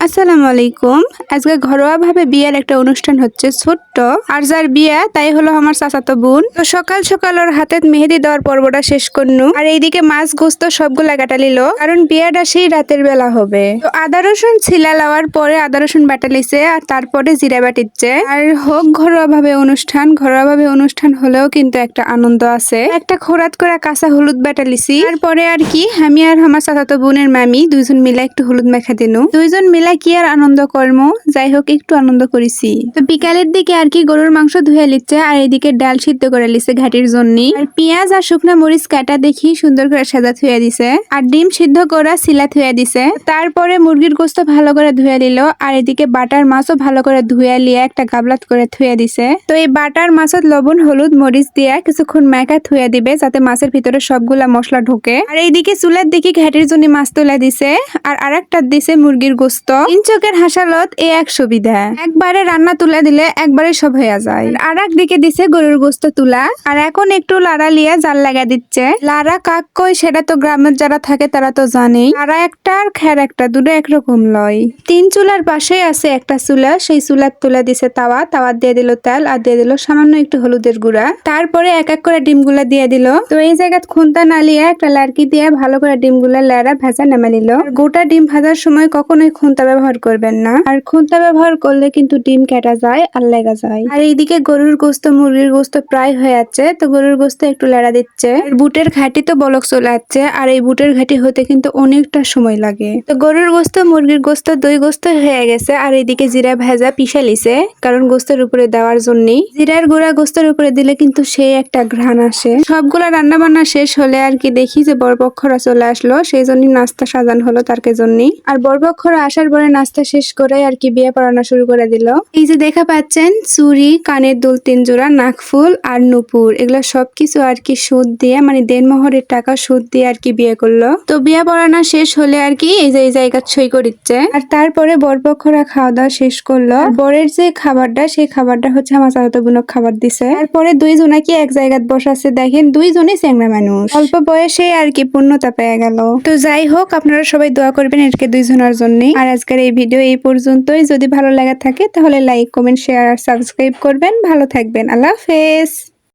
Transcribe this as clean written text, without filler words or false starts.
আসসালামু আলাইকুম। আজকে ঘরোয়াভাবে বিয়ের একটা অনুষ্ঠান হচ্ছে ছোট্ট। আর যার বিয়ে তাই হলো আমার চাচাতো বোন। তো সকাল সকাল ওর হাতে মেহেদি দেওয়ার পর্বটা শেষ করনু। আর এইদিকে মাছ গোস্ত সবগুলা কাটা লিল, কারণ বিয়েটা সেই রাতের বেলা হবে। তো আদা রসুন ছিলা লওয়ার পরে আদা রসুন বাটা লিছে, আর তারপরে জিরা বাটিচ্ছে। আর হোক ঘরোয়াভাবে অনুষ্ঠান হলেও কিন্তু একটা আনন্দ আছে। একটা খোরাত করে কাঁচা হলুদ বাটা লিছি। তারপরে আর কি আমি আর আমার চাচাতো বোনের মামি দুইজন মিলে একটু হলুদ মাখা দিনু। দুইজন মিলে কি আর আনন্দ কর্ম, যাই হোক একটু আনন্দ করেছি। তো বিকালের দিকে আর কি গরুর মাংস ধুয়ে লিচ্ছে, আর এদিকে ডাল সিদ্ধ করে লিছে ঘাটির জন্য। আর পেঁয়াজ আর শুকনো মরিচ কাটা দেখি সুন্দর করে সাজা থুয়ে দিছে, আর ডিম সিদ্ধ করা সিলা থুয়ে দিছে। তারপরে মুরগির গোস্ত ভালো করে ধুয়ে দিল, আর এদিকে বাটার মাছও ভালো করে ধুয়ে লিয়ে একটা গাবলাত করে থুয়ে দিছে। তো এই বাটার মাছত লবণ হলুদ মরিচ দিয়ে কিছুক্ষণ মেখা থুয়ে দিবে, যাতে মাছের ভিতরে সবগুলা মশলা ঢোকে। আর এইদিকে চুলার দিকে ঘাটির জন্য মাছ তুলে দিছে, আর আরেকটা দিছে মুরগির গোস্ত। তিন চোখের হাসালত এ এক সুবিধা, একবারে রান্না তুলে দিলে একবারে সব হয়ে যায়। আর একদিকে দিছে গরুর গোস্ত তুলা, আর এখন একটু লাড়া লিয়ে জাল লাগা দিচ্ছে। লাড়া কাক কই সেটা তো গ্রামের যারা থাকে তারা তো জানেই। লাড়া একটা আর খ্যার একটা, দুটো একরকম লয়। তিন চুলার পাশেই আছে একটা চুলা, সেই চুলার তুলে দিছে তাওয়া দিয়ে দিল তেল, আর দিয়ে দিল সামান্য একটু হলুদের গুঁড়া। তারপরে এক এক করে ডিমগুলা দিয়ে দিল। তো এই জায়গায় খুন্তা না লিয়ে একটা লাড়কি দিয়ে ভালো করে ডিমগুলা লেড়া ভাজা নামা নিল। গোটা ডিম ভাজার সময় কখনোই খুন্তা ব্যবহার করবেন না, আর খুন্তা ব্যবহার করলে কিন্তু ডিম কেটা যায় আর লেগা যায়। আর এইদিকে গরুর গোস্ত মুরগির গোস্ত প্রায় হয়ে যাচ্ছে, তো গরুর গোস্ত একটু লেড়া দিচ্ছে। বুটের ঘাটি তো বলক চলে যাচ্ছে, আর এই বুটের ঘাটি হতে কিন্তু অনেকটা সময় লাগে। তো গরুর গোস্ত মুরগির গোস্ত দই গোস্ত হয়ে গেছে, আর এইদিকে জিরা ভাজা পিষে লিছে, কারণ গোস্তের উপরে দেওয়ার জন্যই। জিরার গুঁড়া গোস্তের উপরে দিলে কিন্তু সেই একটা ঘ্রাণ আসে। সবগুলা রান্না বান্না শেষ হলে আর কি দেখি যে বরপক্ষরা চলে আসলো, সেই জন্যই নাস্তা সাজান হলো তারকে জন্যই। আর বরপক্ষরা আসার পরে নাস্তা শেষ করে আর কি বিয়ে পড়ানো শুরু করে দিল। এই যে দেখা পাচ্ছেন চুড়ি, কানের দুল 3 জোড়া, নাকফুল আর নুপুর, এগুলো সবকিছু আর কি সুদ দিয়ে, মানে দেনমোহরের টাকা সুদ দিয়ে আর কি বিয়ে করলো। তো বিয়ে পড়ানো শেষ হলে আর কি এই যে এই জায়গা সই করিচ্ছে। আর তারপরে বরপক্ষরা খাওয়া দাওয়া শেষ করলো। বরের যে খাবারটা, সেই খাবারটা হচ্ছে আমার চাচাতো বোনক খাবার দিছে। তারপরে দুইজনা কি এক জায়গায় বসাচ্ছে, দেখেন দুইজনই চ্যাংড়া মানুষ, অল্প বয়সে আর কি পূর্ণতা পেয়ে গেল। তো যাই হোক, আপনারা সবাই দোয়া করবেন এরকে দুইজনের জন্য। আর আজকের এই ভিডিও এই পর্যন্তই। যদি ভালো লাগা থাকে তাহলে লাইক কমেন্ট শেয়ার আর সাবস্ক্রাইব করবেন। ভালো থাকবেন, আল্লাহ হাফেজ।